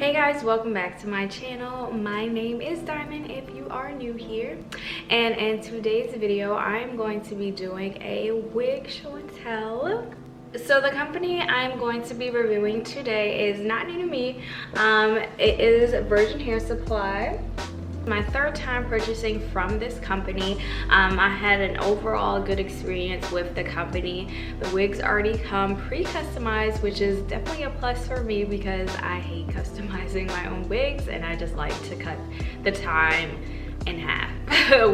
Hey guys, welcome back to my channel. My name is Diamond if you are new here, and in today's video I'm going to be doing a wig show and tell. So the company I'm going to be reviewing today is not new to me. It is Virginhairsupply. My third time purchasing from this company. I had an overall good experience with the company. The wigs already come pre-customized, which is definitely a plus for me because I hate customizing my own wigs and I just like to cut the time in half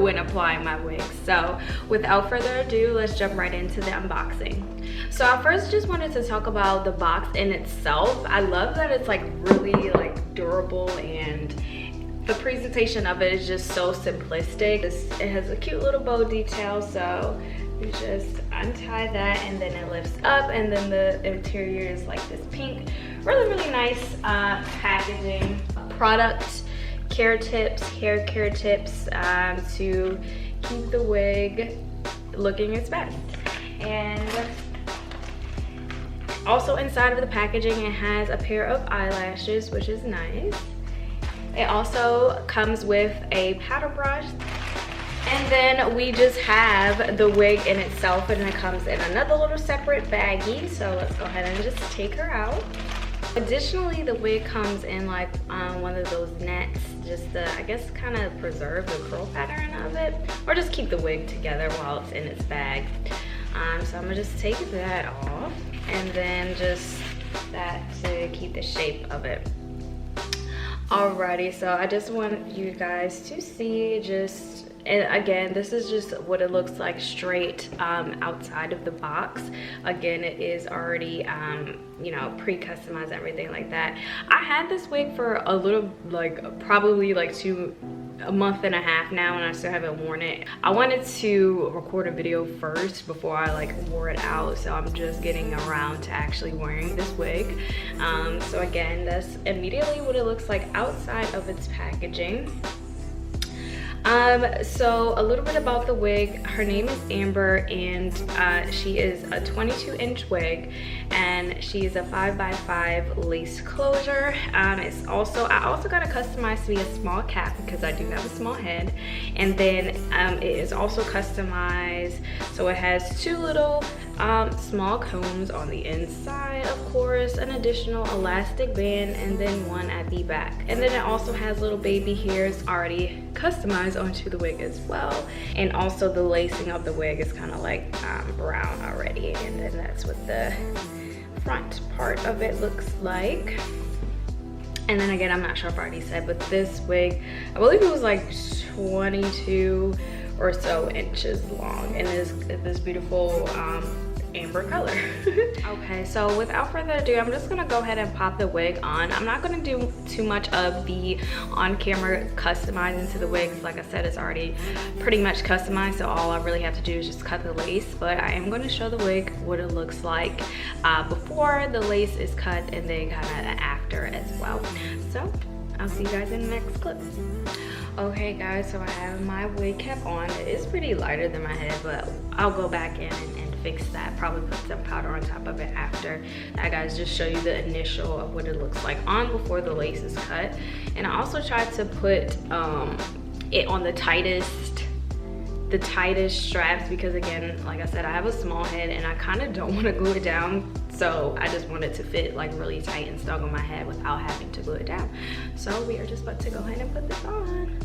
when applying my wigs. So without further ado, let's jump right into the unboxing. So I first just wanted to talk about the box in itself. I love that it's like really like durable, and the presentation of it is just so simplistic. It has a cute little bow detail, so you just untie that and then it lifts up, and then the interior is like this pink, really nice packaging. Product hair care tips to keep the wig looking its best. And also inside of the packaging it has a pair of eyelashes, which is nice. It also comes with a powder brush, and then we just have the wig in itself, and it comes in another little separate baggie. So let's go ahead and just take her out. Additionally, the wig comes in like one of those nets, just to, I guess, kind of preserve the curl pattern of it, or just keep the wig together while it's in its bag. So I'm gonna just take that off, and then just that to keep the shape of it. Alrighty, so I just want you guys to see just, and again, this is just what it looks like straight outside of the box. Again, it is already you know, pre-customized, everything like that. I had this wig for a little, like probably like a month and a half now, and I still haven't worn it. I wanted to record a video first before I like wore it out, so I'm just getting around to actually wearing this wig. So again, that's immediately what it looks like outside of its packaging. So a little bit about the wig. Her name is Amber, and she is a 22-inch wig, and she is a 5x5 lace closure. I also got it customized to be a small cap because I do have a small head, and then it is also customized so it has two little small combs on the inside, of course, an additional elastic band, and then one at the back. And then it also has little baby hairs already customized onto the wig as well. And also the lacing of the wig is kind of like brown already, and then that's what the front part of it looks like. And then again, I'm not sure if I already said, but this wig, I believe it was like 22 or so inches long, and is this beautiful amber color. Okay, so without further ado, I'm just gonna go ahead and pop the wig on. I'm not gonna do too much of the on-camera customizing to the wigs. Like I said, it's already pretty much customized, so all I really have to do is just cut the lace. But I am gonna show the wig what it looks like before the lace is cut, and then kind of after as well. So I'll see you guys in the next clip. Okay guys, so I have my wig cap on. It is pretty lighter than my head, but I'll go back in and fix that. Probably put some powder on top of it after that, guys. Just show you the initial of what it looks like on before the lace is cut. And I also tried to put it on the tightest straps because, again, like I said, I have a small head and I kind of don't want to glue it down. So I just wanted to fit like really tight and snug on my head without having to glue it down. So we are just about to go ahead and put this on.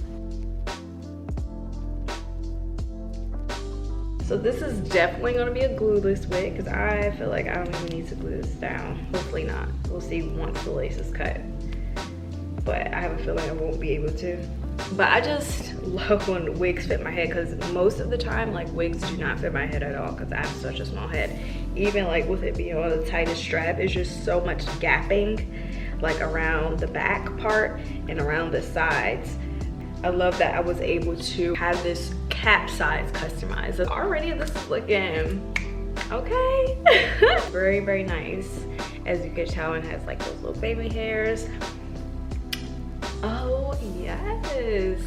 So this is definitely gonna be a glueless wig because I feel like I don't even need to glue this down. Hopefully not. We'll see once the lace is cut. But I have a feeling I won't be able to. But I just love when wigs fit my head, because most of the time, like, wigs do not fit my head at all because I have such a small head. Even like with it being on the tightest strap, it's just so much gapping like around the back part and around the sides. I love that I was able to have this cap size customized. So already this is looking okay. Very nice. As you can tell, it has like those little baby hairs. Oh yes, yes.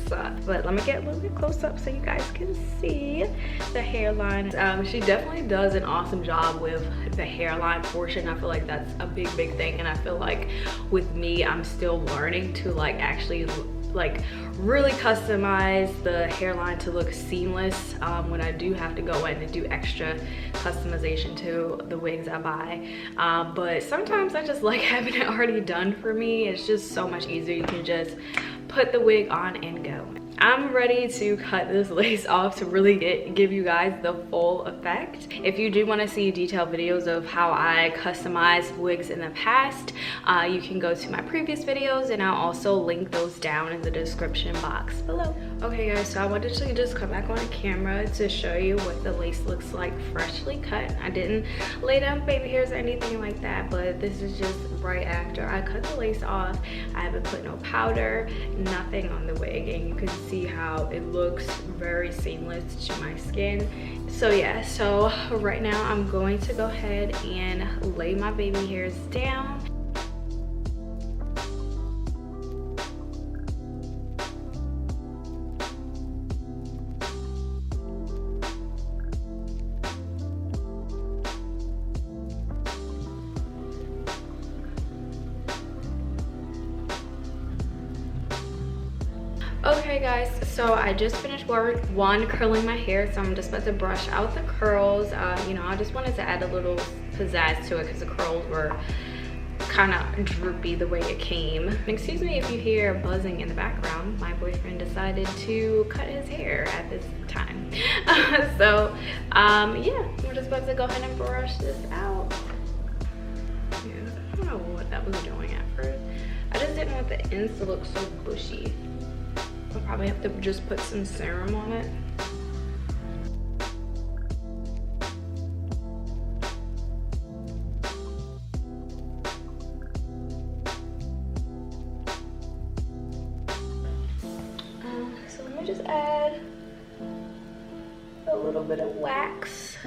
But let me get a little bit close up so you guys can see the hairline. She definitely does an awesome job with the hairline portion. I feel like that's a big thing, and I feel like with me, I'm still learning to like actually like really customize the hairline to look seamless when I do have to go in and do extra customization to the wigs I buy. But sometimes I just like having it already done for me. It's just so much easier. You can just put the wig on and go. I'm ready to cut this lace off to really give you guys the full effect. If you do want to see detailed videos of how I customize wigs in the past, you can go to my previous videos, and I'll also link those down in the description box below. Okay guys, so I wanted to just come back on camera to show you what the lace looks like freshly cut. I didn't lay down baby hairs or anything like that, but this is just right after I cut the lace off. I haven't put no powder, nothing on the wig, and you can see how it looks very seamless to my skin. So yeah, so right now I'm going to go ahead and lay my baby hairs down. Okay guys, so I just finished one curling my hair, so I'm just about to brush out the curls. You know, I just wanted to add a little pizzazz to it because the curls were kind of droopy the way it came. Excuse me if you hear buzzing in the background. My boyfriend decided to cut his hair at this time. So yeah, we're just about to go ahead and brush this out. Yeah, I don't know what that was doing at first. I just didn't want the ends to look so bushy. I'll probably have to just put some serum on it. So let me just add a little bit of wax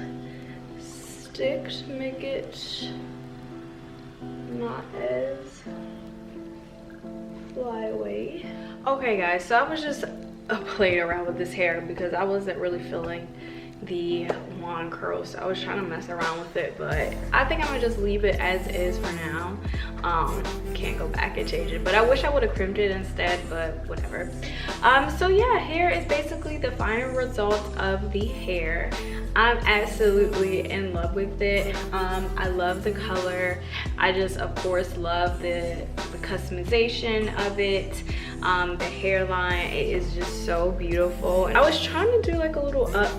stick to make it not as fly away. Okay guys, so I was just playing around with this hair because I wasn't really feeling the wand curls, so I was trying to mess around with it, but I think I'm gonna just leave it as is for now. Can't go back and change it, but I wish I would have crimped it instead, but whatever. So yeah, here is basically the final result of the hair. I'm absolutely in love with it. I love the color. I just of course love the customization of it. The hairline, it is just so beautiful. I was trying to do like a little up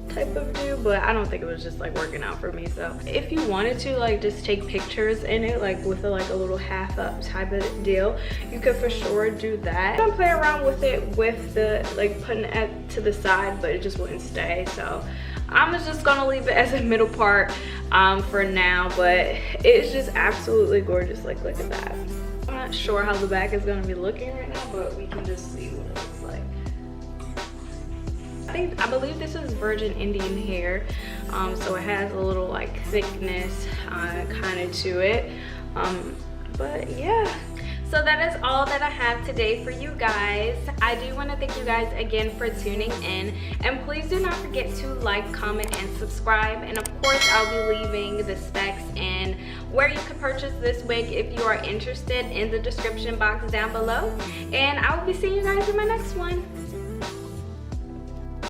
type of do, but I don't think it was just like working out for me. So if you wanted to like just take pictures in it like with a, like a little half up type of deal, you could for sure do that. I'm play around with it with the like putting it to the side, but it just wouldn't stay, so I'm just gonna leave it as a middle part for now. But it's just absolutely gorgeous. Like look at that. I'm not sure how the back is gonna be looking right now, but we can just see what it looks like. I believe this is virgin Indian hair, so it has a little like thickness kind of to it, but yeah. So that is all that I have today for you guys. I do want to thank you guys again for tuning in, and please do not forget to like, comment, and subscribe. And of course I'll be leaving the specs and where you can purchase this wig if you are interested in the description box down below, and I will be seeing you guys in my next one.